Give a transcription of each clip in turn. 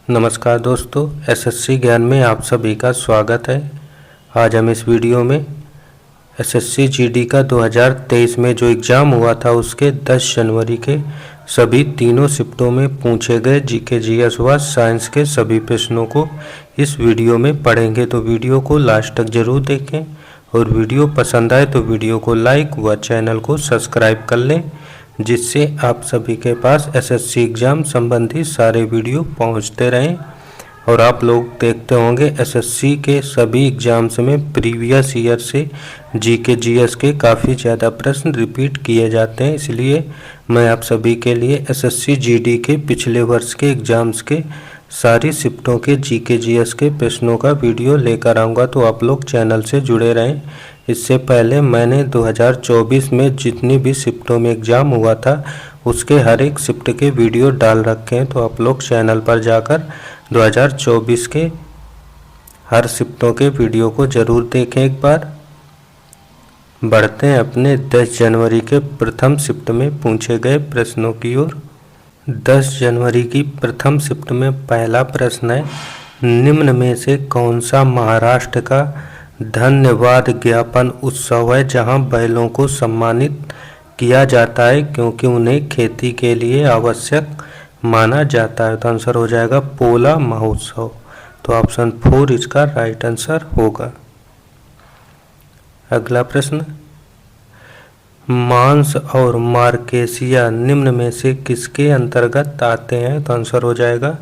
नमस्कार दोस्तों, एसएससी ज्ञान में आप सभी का स्वागत है। आज हम इस वीडियो में एसएससी जीडी का 2023 में जो एग्ज़ाम हुआ था उसके 10 जनवरी के सभी तीनों शिफ्टों में पूछे गए जीके जीएस व साइंस के सभी प्रश्नों को इस वीडियो में पढ़ेंगे। तो वीडियो को लास्ट तक ज़रूर देखें और वीडियो पसंद आए तो वीडियो को लाइक व चैनल को सब्सक्राइब कर लें, जिससे आप सभी के पास एसएससी एग्ज़ाम संबंधी सारे वीडियो पहुंचते रहें। और आप लोग देखते होंगे एसएससी के सभी एग्ज़ाम्स में प्रीवियस ईयर से जीके जीएस के काफ़ी ज़्यादा प्रश्न रिपीट किए जाते हैं, इसलिए मैं आप सभी के लिए एसएससी जीडी के पिछले वर्ष के एग्ज़ाम्स के सारी शिफ्टों के जीके जीएस के प्रश्नों का वीडियो लेकर आऊँगा। तो आप लोग चैनल से जुड़े रहें। इससे पहले मैंने 2024 में जितनी भी शिफ्टों में एग्ज़ाम हुआ था उसके हर एक शिफ्ट के वीडियो डाल रखे हैं, तो आप लोग चैनल पर जाकर 2024 के हर शिफ्टों के वीडियो को ज़रूर देखें एक बार। बढ़ते हैं अपने 10 जनवरी के प्रथम शिफ्ट में पूछे गए प्रश्नों की ओर। 10 जनवरी की प्रथम शिफ्ट में पहला प्रश्न है, निम्न में से कौन सा महाराष्ट्र का धन्यवाद ज्ञापन उत्सव है जहां बैलों को सम्मानित किया जाता है क्योंकि उन्हें खेती के लिए आवश्यक माना जाता है? तो आंसर हो जाएगा पोला महोत्सव। तो ऑप्शन 4 इसका राइट आंसर होगा। अगला प्रश्न, मांस और मार्केसिया निम्न में से किसके अंतर्गत आते हैं? तो आंसर हो जाएगा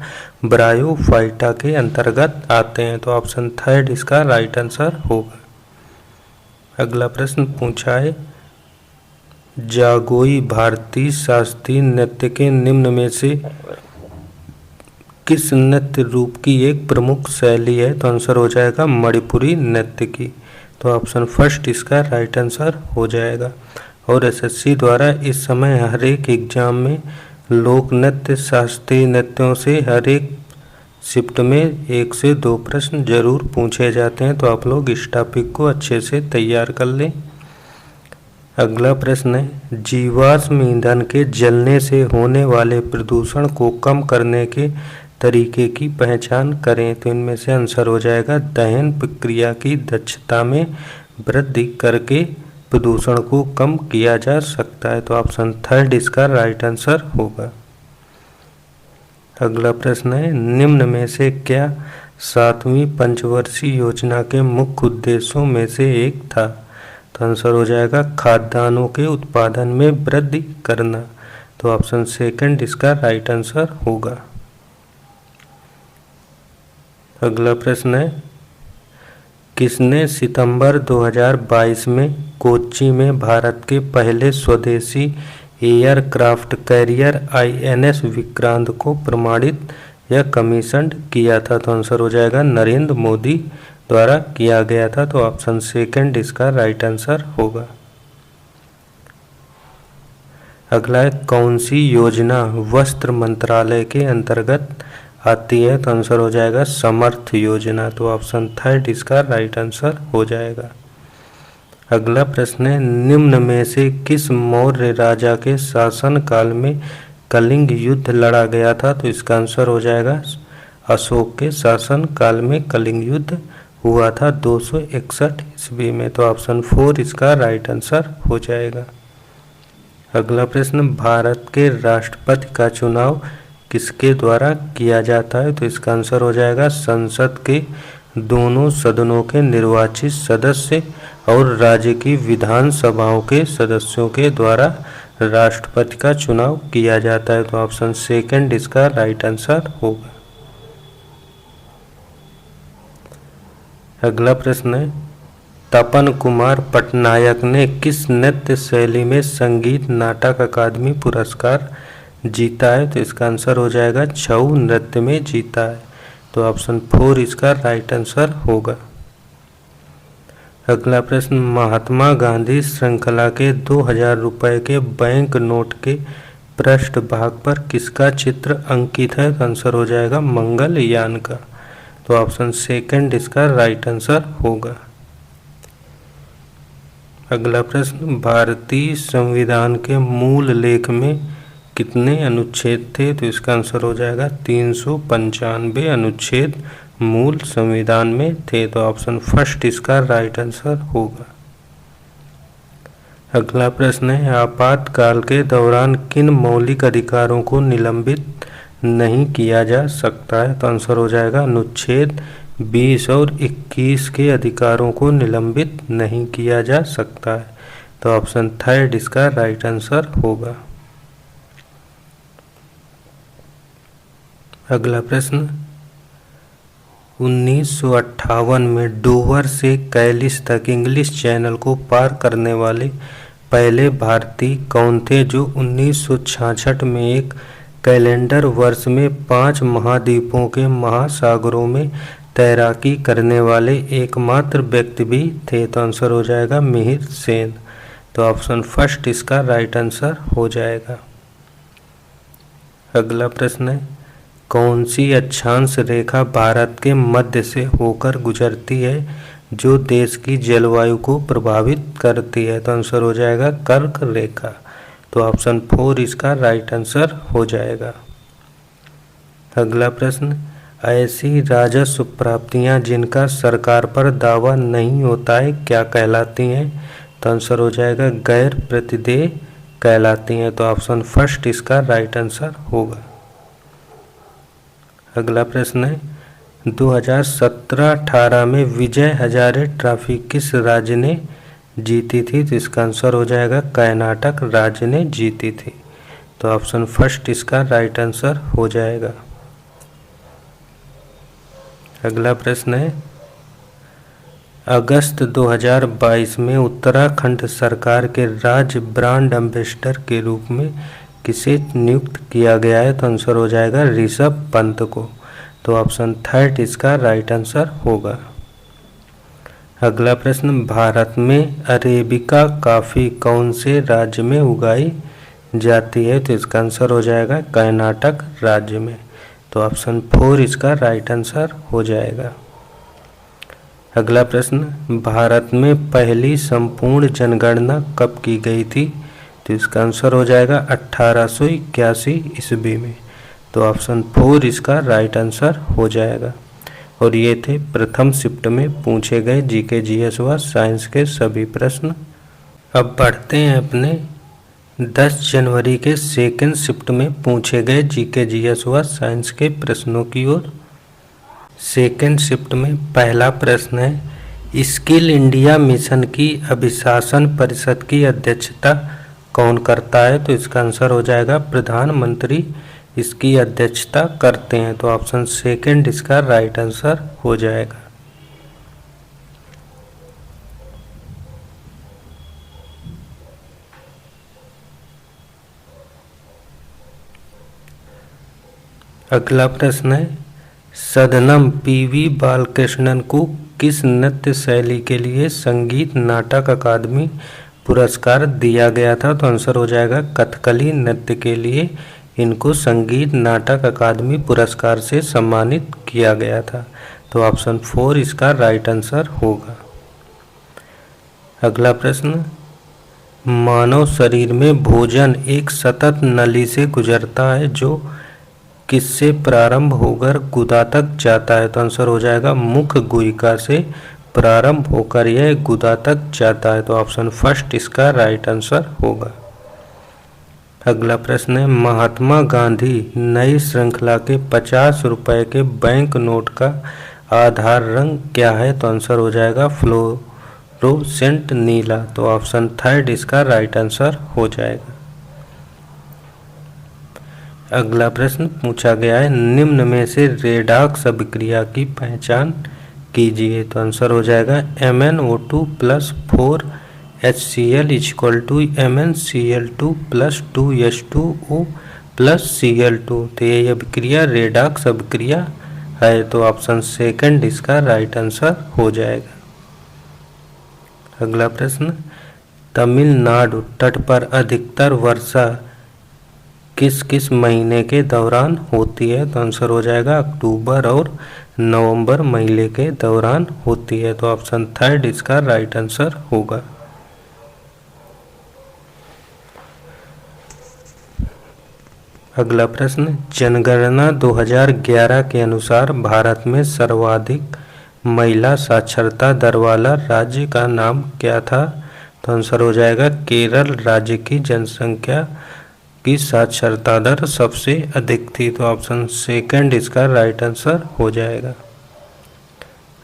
ब्रायोफाइटा के अंतर्गत आते हैं। तो ऑप्शन 3 इसका राइट आंसर होगा। अगला प्रश्न पूछा है, जागोई भारतीय शास्त्रीय नृत्य के निम्न में से किस नृत्य रूप की एक प्रमुख शैली है? तो आंसर हो जाएगा मणिपुरी नृत्य की। तो ऑप्शन 1 इसका राइट आंसर हो जाएगा। और एसएससी द्वारा इस समय हर एक एग्जाम में लोक नृत्य शास्त्रीय नृत्यों से हर एक शिफ्ट में 1 से 2 प्रश्न जरूर पूछे जाते हैं, तो आप लोग इस टॉपिक को अच्छे से तैयार कर लें। अगला प्रश्न है, जीवाश्म ईंधन के जलने से होने वाले प्रदूषण को कम करने के तरीके की पहचान करें? तो इनमें से आंसर हो जाएगा दहन प्रक्रिया की दक्षता में वृद्धि करके प्रदूषण को कम किया जा सकता है। तो ऑप्शन 3 इसका राइट आंसर होगा। अगला प्रश्न है, निम्न में से क्या 7वीं पंचवर्षीय योजना के मुख्य उद्देश्यों में से एक था? तो आंसर हो जाएगा खाद्यान्नों के उत्पादन में वृद्धि करना। तो ऑप्शन 2 इसका राइट आंसर होगा। अगला प्रश्न है, किसने सितंबर 2022 में कोच्चि में भारत के पहले स्वदेशी एयरक्राफ्ट कैरियर आईएनएस विक्रांत को प्रमाणित या कमीशन्ड किया था? तो आंसर हो जाएगा नरेंद्र मोदी द्वारा किया गया था। तो ऑप्शन 2 इसका राइट आंसर होगा। अगला है, कौन सी योजना वस्त्र मंत्रालय के अंतर्गत आती है? तो आंसर हो जाएगा समर्थ योजना। तो ऑप्शन 3 इसका राइट आंसर हो जाएगा। अगला प्रश्न है, निम्न में से किस मौर्य राजा के शासन काल में कलिंग युद्ध लड़ा गया था? तो इसका आंसर हो जाएगा अशोक के शासन काल में कलिंग युद्ध हुआ था 261 ईस्वी में। तो ऑप्शन 4 इसका राइट आंसर हो जाएगा। अगला प्रश्न, भारत के राष्ट्रपति का चुनाव किसके द्वारा किया जाता है? तो इसका आंसर हो जाएगा संसद के दोनों सदनों के निर्वाचित सदस्य और राज्य की विधानसभाओं के सदस्यों के द्वारा राष्ट्रपति का चुनाव किया जाता है। तो ऑप्शन 2 इसका राइट आंसर होगा। अगला प्रश्न है, तपन कुमार पटनायक ने किस नृत्य शैली में संगीत नाटक अकादमी पुरस्कार जीता है? तो इसका आंसर हो जाएगा छऊ नृत्य में जीता है। तो ऑप्शन 4 इसका राइट आंसर होगा। अगला प्रश्न, महात्मा गांधी श्रृंखला के 2000 रुपये के बैंक नोट के पृष्ठ भाग पर किसका चित्र अंकित है? तो आंसर हो जाएगा मंगलयान का। तो ऑप्शन 2 इसका राइट आंसर होगा। अगला प्रश्न, भारतीय संविधान के मूल लेख में कितने अनुच्छेद थे? तो इसका आंसर हो जाएगा 395 अनुच्छेद मूल संविधान में थे। तो ऑप्शन फर्स्ट इसका राइट आंसर होगा। अगला प्रश्न है, आपातकाल के दौरान किन मौलिक अधिकारों को निलंबित नहीं किया जा सकता है? तो आंसर हो जाएगा अनुच्छेद 20 और 21 के अधिकारों को निलंबित नहीं किया जा सकता है। तो ऑप्शन थर्ड इसका राइट आंसर होगा। अगला प्रश्न, 1958 में डोवर से कैलिस तक इंग्लिश चैनल को पार करने वाले पहले भारतीय कौन थे, जो 1966 में एक कैलेंडर वर्ष में 5 महाद्वीपों के महासागरों में तैराकी करने वाले एकमात्र व्यक्ति भी थे? तो आंसर हो जाएगा मिहिर सेन। तो ऑप्शन फर्स्ट इसका राइट आंसर हो जाएगा। अगला प्रश्न है, कौन सी अक्षांश रेखा भारत के मध्य से होकर गुजरती है जो देश की जलवायु को प्रभावित करती है? तो आंसर हो जाएगा कर्क रेखा। तो ऑप्शन 4 इसका राइट आंसर हो जाएगा। अगला प्रश्न, ऐसी राजस्व प्राप्तियां जिनका सरकार पर दावा नहीं होता है क्या कहलाती हैं? तो आंसर हो जाएगा गैर प्रतिदेय कहलाती हैं। तो ऑप्शन फर्स्ट इसका राइट आंसर होगा। अगला प्रश्न है, 2017-18 में विजय हजारे ट्रॉफी किस राज्य ने जीती थी? तो इसका आंसर हो जाएगा कर्नाटक राज्य ने जीती थी। तो ऑप्शन फर्स्ट इसका राइट आंसर हो जाएगा। अगला प्रश्न है, अगस्त 2022 में उत्तराखंड सरकार के राज्य ब्रांड एम्बेसडर के रूप में किसे नियुक्त किया गया है? तो आंसर हो जाएगा ऋषभ पंत को। तो ऑप्शन थर्ड इसका राइट आंसर होगा। अगला प्रश्न, भारत में अरेबिका कॉफ़ी कौन से राज्य में उगाई जाती है? तो इसका आंसर हो जाएगा कर्नाटक राज्य में। तो ऑप्शन 4 इसका राइट आंसर हो जाएगा। अगला प्रश्न, भारत में पहली संपूर्ण जनगणना कब की गई थी? तो इसका आंसर हो जाएगा 1881 ईस्वी में। तो ऑप्शन 4 इसका राइट आंसर हो जाएगा। और ये थे प्रथम शिफ्ट में पूछे गए जीके जीएस व साइंस के सभी प्रश्न। अब बढ़ते हैं अपने 10 जनवरी के सेकेंड शिफ्ट में पूछे गए जीके जीएस व साइंस के प्रश्नों की ओर। सेकेंड शिफ्ट में पहला प्रश्न है, स्किल इंडिया मिशन की अभिशासन परिषद की अध्यक्षता कौन करता है? तो इसका आंसर हो जाएगा प्रधानमंत्री इसकी अध्यक्षता करते हैं। तो ऑप्शन सेकंड इसका राइट आंसर हो जाएगा। अगला प्रश्न है, सदनम पीवी बालकृष्णन को किस नृत्य शैली के लिए संगीत नाटक अकादमी पुरस्कार दिया गया था? तो आंसर हो जाएगा कथकली नृत्य के लिए इनको संगीत नाटक अकादमी पुरस्कार से सम्मानित किया गया था। तो ऑप्शन 4 इसका राइट आंसर होगा। अगला प्रश्न, मानव शरीर में भोजन एक सतत नली से गुजरता है जो किससे प्रारंभ होकर गुदा तक जाता है? तो आंसर हो जाएगा मुख गुहिका से प्रारंभ होकर यह गुदा तक जाता है। तो ऑप्शन फर्स्ट इसका राइट आंसर होगा। अगला प्रश्न है, महात्मा गांधी नई श्रृंखला के 50 रुपए के बैंक नोट का आधार रंग क्या है? तो आंसर हो जाएगा फ्लोरोसेंट नीला। तो ऑप्शन थर्ड इसका राइट आंसर हो जाएगा। अगला प्रश्न पूछा गया है, निम्न में से रेडॉक्स अभिक्रिया की पहचान कीजिए। तो आंसर हो जाएगा MnO2 + 4 HCl = MnCl2 + 2H2O + Cl2। तो ये अभिक्रिया रेडॉक्स अभिक्रिया है। तो ऑप्शन सेकंड इसका राइट आंसर हो जाएगा। अगला प्रश्न, तमिलनाडु तट पर अधिकतर वर्षा किस किस महीने के दौरान होती है? तो आंसर हो जाएगा अक्टूबर और नवंबर महीने के दौरान होती है। तो ऑप्शन थर्ड इसका राइट आंसर होगा। अगला प्रश्न, जनगणना 2011 के अनुसार भारत में सर्वाधिक महिला साक्षरता दर वाला राज्य का नाम क्या था? तो आंसर हो जाएगा केरल राज्य की जनसंख्या की साक्षरता दर सबसे अधिक थी। तो ऑप्शन सेकंड इसका राइट आंसर हो जाएगा।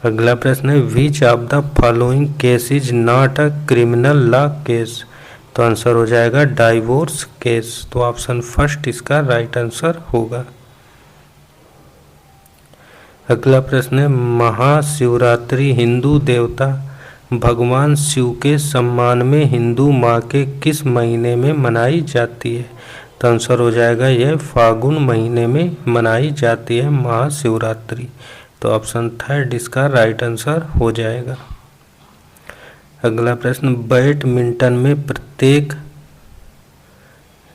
अगला प्रश्न है, which of the following case is not a criminal law case? तो आंसर हो जाएगा डाइवोर्स केस। तो ऑप्शन फर्स्ट इसका राइट आंसर होगा। अगला प्रश्न है, महाशिवरात्रि हिंदू देवता भगवान शिव के सम्मान में हिंदू माह के किस महीने में मनाई जाती है? तो आंसर हो जाएगा यह फागुन महीने में मनाई जाती है महाशिवरात्रि। तो ऑप्शन थर्ड इसका राइट आंसर हो जाएगा। अगला प्रश्न, बैडमिंटन में प्रत्येक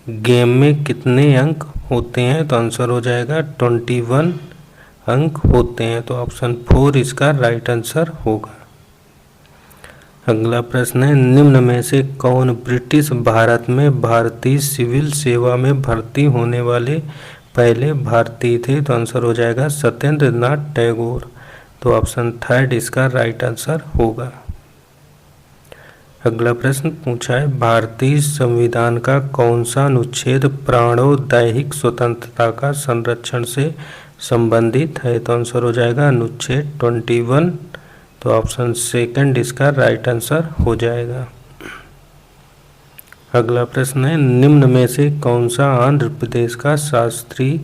गेम में कितने अंक होते हैं? तो आंसर हो जाएगा 21 अंक होते हैं। तो ऑप्शन 4 इसका राइट आंसर होगा। अगला प्रश्न है, निम्न में से कौन ब्रिटिश भारत में भारतीय सिविल सेवा में भर्ती होने वाले पहले भारतीय थे? तो आंसर हो जाएगा सत्येंद्र नाथ टैगोर। तो ऑप्शन थर्ड इसका राइट आंसर होगा। अगला प्रश्न पूछा है, भारतीय संविधान का कौन सा अनुच्छेद प्राणों दैहिक स्वतंत्रता का संरक्षण से संबंधित है? तो आंसर हो जाएगा अनुच्छेद 21। तो ऑप्शन सेकंड इसका राइट आंसर हो जाएगा। अगला प्रश्न है, निम्न में से कौन सा आंध्र प्रदेश का शास्त्रीय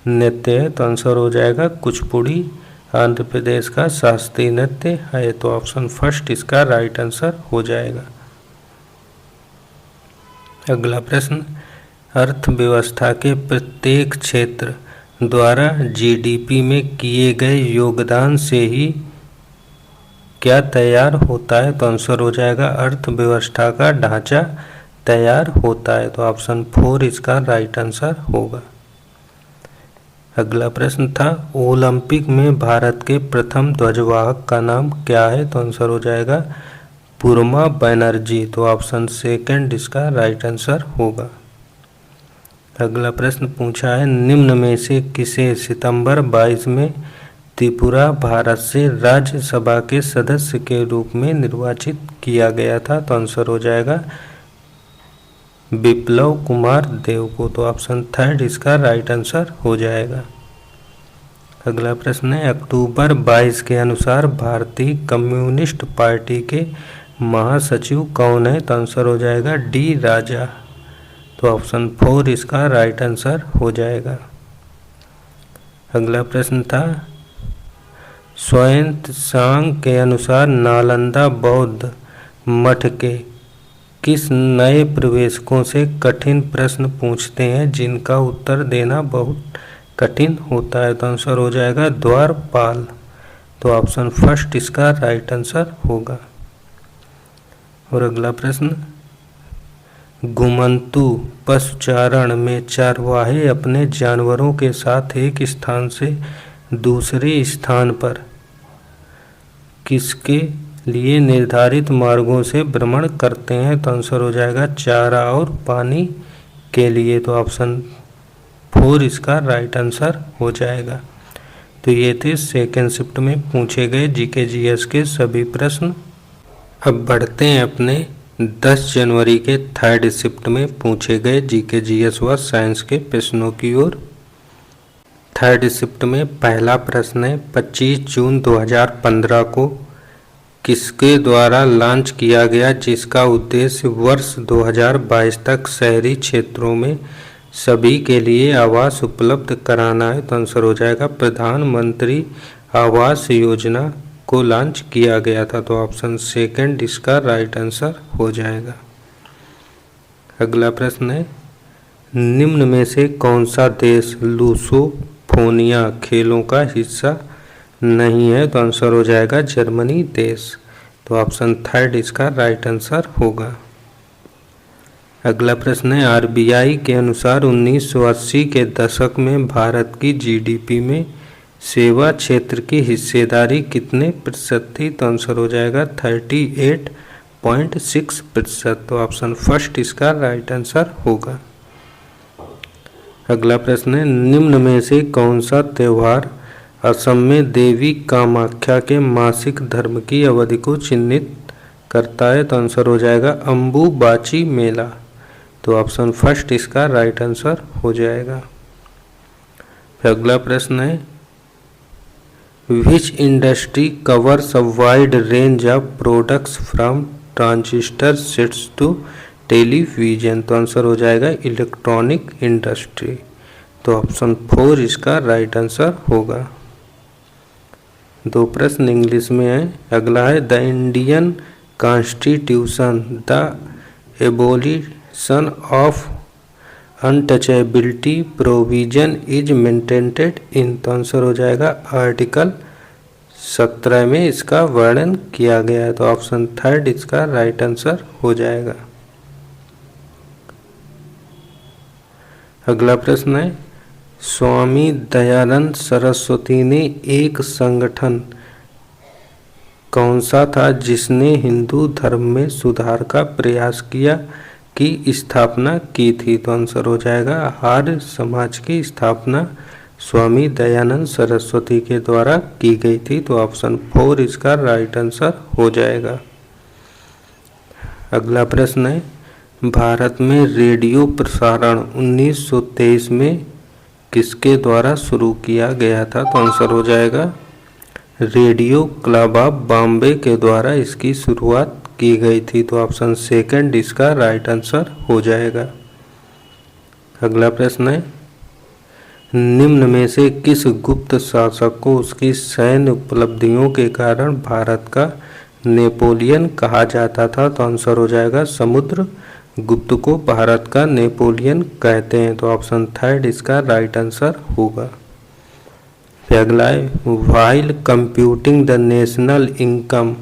नृत्य है? तो आंसर हो जाएगा कुचिपुड़ी आंध्र प्रदेश का शास्त्रीय नृत्य है। तो ऑप्शन फर्स्ट इसका राइट आंसर हो जाएगा। अगला प्रश्न, अर्थव्यवस्था के प्रत्येक क्षेत्र द्वारा जीडीपी में किए गए योगदान से ही क्या तैयार होता है? तो आंसर हो जाएगा अर्थव्यवस्था का ढांचा तैयार होता है। तो ऑप्शन 4 इसका राइट आंसर होगा। अगला प्रश्न था, ओलंपिक में भारत के प्रथम ध्वजवाहक का नाम क्या है? तो आंसर हो जाएगा पूर्मा बनर्जी। तो ऑप्शन सेकंड इसका राइट आंसर होगा। अगला प्रश्न पूछा है, निम्न में से किसे सितंबर 22 में त्रिपुरा भारत से राज्यसभा के सदस्य के रूप में निर्वाचित किया गया था? तो आंसर हो जाएगा बिप्लब कुमार देव को। तो ऑप्शन थर्ड इसका राइट आंसर हो जाएगा। अगला प्रश्न है, अक्टूबर 22 के अनुसार भारतीय कम्युनिस्ट पार्टी के महासचिव कौन है? तो आंसर हो जाएगा डी राजा। तो ऑप्शन 4 इसका राइट आंसर हो जाएगा। अगला प्रश्न था, स्वायत्तशांग के अनुसार नालंदा बौद्ध मठ के किस नए प्रवेशकों से कठिन प्रश्न पूछते हैं जिनका उत्तर देना बहुत कठिन होता है? तो आंसर हो जाएगा द्वारपाल। तो ऑप्शन फर्स्ट इसका राइट आंसर होगा। और अगला प्रश्न, घुमंतू पशुचारण में चरवाहे अपने जानवरों के साथ एक स्थान से दूसरे स्थान पर किसके लिए निर्धारित मार्गों से भ्रमण करते हैं? तो आंसर हो जाएगा चारा और पानी के लिए। तो ऑप्शन 4 इसका राइट आंसर हो जाएगा। तो ये थे सेकेंड शिफ्ट में पूछे गए जीके जीएस के सभी प्रश्न। अब बढ़ते हैं अपने 10 जनवरी के थर्ड शिफ्ट में पूछे गए जीके जीएस व साइंस के प्रश्नों की ओर। थर्ड शिफ्ट में पहला प्रश्न है, 25 जून 2015 को किसके द्वारा लॉन्च किया गया जिसका उद्देश्य वर्ष 2022 तक शहरी क्षेत्रों में सभी के लिए आवास उपलब्ध कराना है? तो आंसर हो जाएगा प्रधानमंत्री आवास योजना को लॉन्च किया गया था। तो ऑप्शन सेकंड इसका राइट आंसर हो जाएगा। अगला प्रश्न है, निम्न में से कौन सा देश लूसोफोनिया खेलों का हिस्सा नहीं है? तो आंसर हो जाएगा जर्मनी देश। तो ऑप्शन थर्ड इसका राइट आंसर होगा। अगला प्रश्न है, आरबीआई के अनुसार 1980 के दशक में भारत की जीडीपी में सेवा क्षेत्र की हिस्सेदारी कितने प्रतिशत थी? तो आंसर हो जाएगा 38.6%। तो ऑप्शन फर्स्ट इसका राइट आंसर होगा। अगला प्रश्न है, निम्न में से कौन सा त्योहार असम में देवी कामाख्या के मासिक धर्म की अवधि को चिन्हित करता है? तो आंसर हो जाएगा अम्बुबाची मेला। तो ऑप्शन फर्स्ट इसका राइट आंसर हो जाएगा। फिर अगला प्रश्न है, which industry covers a wide range of products from transistor sets to television? तो आंसर हो जाएगा इलेक्ट्रॉनिक इंडस्ट्री। तो ऑप्शन 4 इसका राइट आंसर होगा। 2 प्रश्न इंग्लिश में है। अगला है, the Indian constitution the abolition of untouchability provision is maintained in? तो आंसर हो जाएगा आर्टिकल 17 में इसका वर्णन किया गया है। तो ऑप्शन 3 इसका राइट आंसर हो जाएगा। अगला प्रश्न है, स्वामी दयानंद सरस्वती ने एक संगठन कौन सा था जिसने हिंदू धर्म में सुधार का प्रयास किया की स्थापना की थी? तो आंसर हो जाएगा आर्य समाज की स्थापना स्वामी दयानंद सरस्वती के द्वारा की गई थी। तो ऑप्शन 4 इसका राइट आंसर हो जाएगा। अगला प्रश्न है, भारत में रेडियो प्रसारण 1923 में किसके द्वारा शुरू किया गया था? तो आंसर हो जाएगा रेडियो क्लब ऑफ बॉम्बे के द्वारा इसकी शुरुआत की गई थी। तो ऑप्शन 2 इसका राइट आंसर हो जाएगा। अगला प्रश्न है, निम्न में से किस गुप्त शासक को उसकी सैन्य उपलब्धियों के कारण भारत का नेपोलियन कहा जाता था? तो आंसर हो जाएगा समुद्र गुप्त को भारत का नेपोलियन कहते हैं। तो ऑप्शन 3 इसका राइट आंसर होगा। फिर अगला है, while computing the national income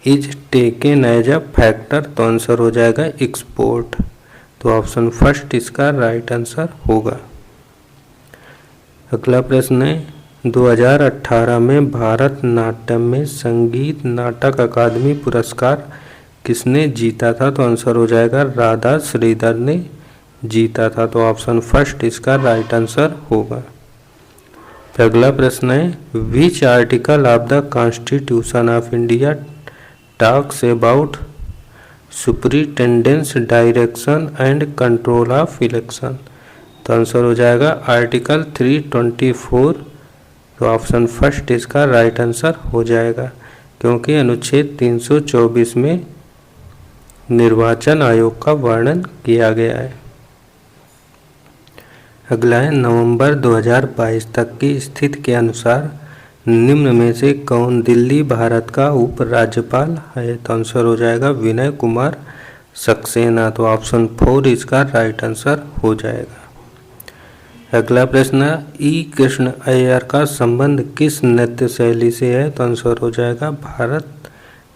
is taken as a factor? तो आंसर हो जाएगा एक्सपोर्ट। तो ऑप्शन फर्स्ट इसका राइट आंसर होगा। अगला प्रश्न है, 2018 में भारत नाट्यम में संगीत नाटक अकादमी पुरस्कार किसने जीता था? तो आंसर हो जाएगा राधा श्रीधर ने जीता था। तो ऑप्शन फर्स्ट इसका राइट आंसर होगा। अगला प्रश्न है, which article of the constitution of India talks about superintendence direction and control of election? तो आंसर हो जाएगा आर्टिकल 324। तो ऑप्शन फर्स्ट इसका राइट आंसर हो जाएगा, क्योंकि अनुच्छेद 324 में निर्वाचन आयोग का वर्णन किया गया है। अगला है, नवंबर 2022 तक की स्थिति के अनुसार निम्न में से कौन दिल्ली भारत का उपराज्यपाल है? तो आंसर हो जाएगा विनय कुमार सक्सेना। तो ऑप्शन 4 इसका राइट आंसर हो जाएगा। अगला प्रश्न, ई कृष्ण अय्यर का संबंध किस नृत्य शैली से है? तो आंसर हो जाएगा भारत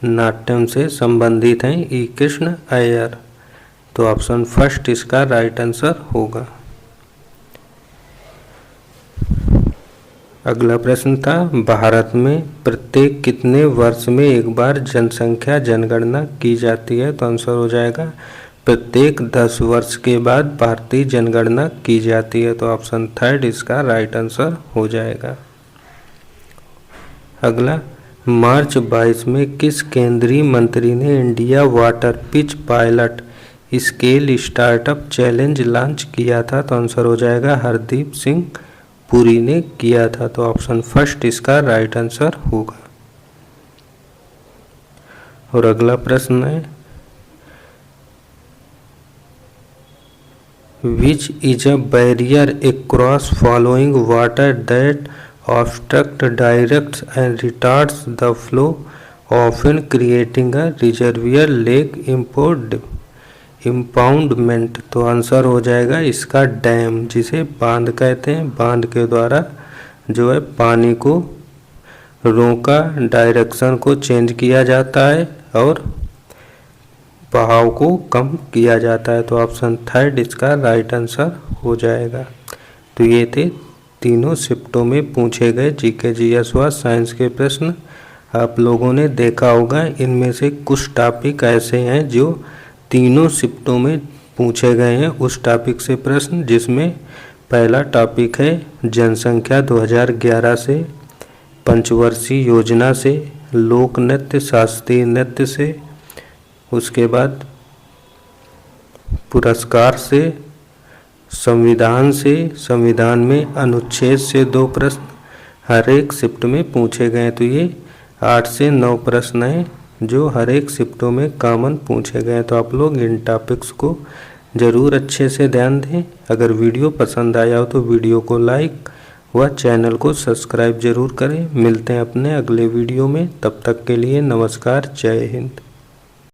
नाट्यम से संबंधित हैं ई कृष्ण अय्यर। तो ऑप्शन फर्स्ट इसका राइट आंसर होगा। अगला प्रश्न था, भारत में प्रत्येक कितने वर्ष में एक बार जनसंख्या जनगणना की जाती है? तो आंसर हो जाएगा प्रत्येक 10 वर्ष के बाद भारतीय जनगणना की जाती है। तो ऑप्शन 3 इसका राइट आंसर हो जाएगा। अगला, मार्च 22 में किस केंद्रीय मंत्री ने India water pitch pilot scale startup challenge launch किया था? तो आंसर हो जाएगा हरदीप सिंह पुरी ने किया था। तो ऑप्शन फर्स्ट इसका राइट आंसर होगा। और अगला प्रश्न है, which is a barrier across following water that obstruct directs and retards the flow, often creating a reservoir lake impoundment? तो आंसर हो जाएगा इसका डैम, जिसे बांध कहते हैं। बांध के द्वारा जो है पानी को रोका, डायरेक्शन को चेंज किया जाता है और बहाव को कम किया जाता है। तो ऑप्शन 3 इसका राइट आंसर हो जाएगा। तो ये थे तीनों शिफ्टों में पूछे गए जीके जीएस व साइंस के प्रश्न। आप लोगों ने देखा होगा इनमें से कुछ टॉपिक ऐसे हैं जो तीनों शिफ्टों में पूछे गए हैं उस टॉपिक से प्रश्न जिसमें पहला टॉपिक है जनसंख्या 2011 से, पंचवर्षीय योजना से, लोक नृत्य शास्त्रीय नृत्य से, उसके बाद पुरस्कार से, संविधान से, संविधान में अनुच्छेद से 2 प्रश्न हर एक शिफ्ट में पूछे गए। तो ये 8 से 9 प्रश्न हैं जो हर एक शिफ्टों में कॉमन पूछे गए। तो आप लोग इन टॉपिक्स को ज़रूर अच्छे से ध्यान दें। अगर वीडियो पसंद आया हो तो वीडियो को लाइक व चैनल को सब्सक्राइब जरूर करें। मिलते हैं अपने अगले वीडियो में, तब तक के लिए नमस्कार, जय हिंद।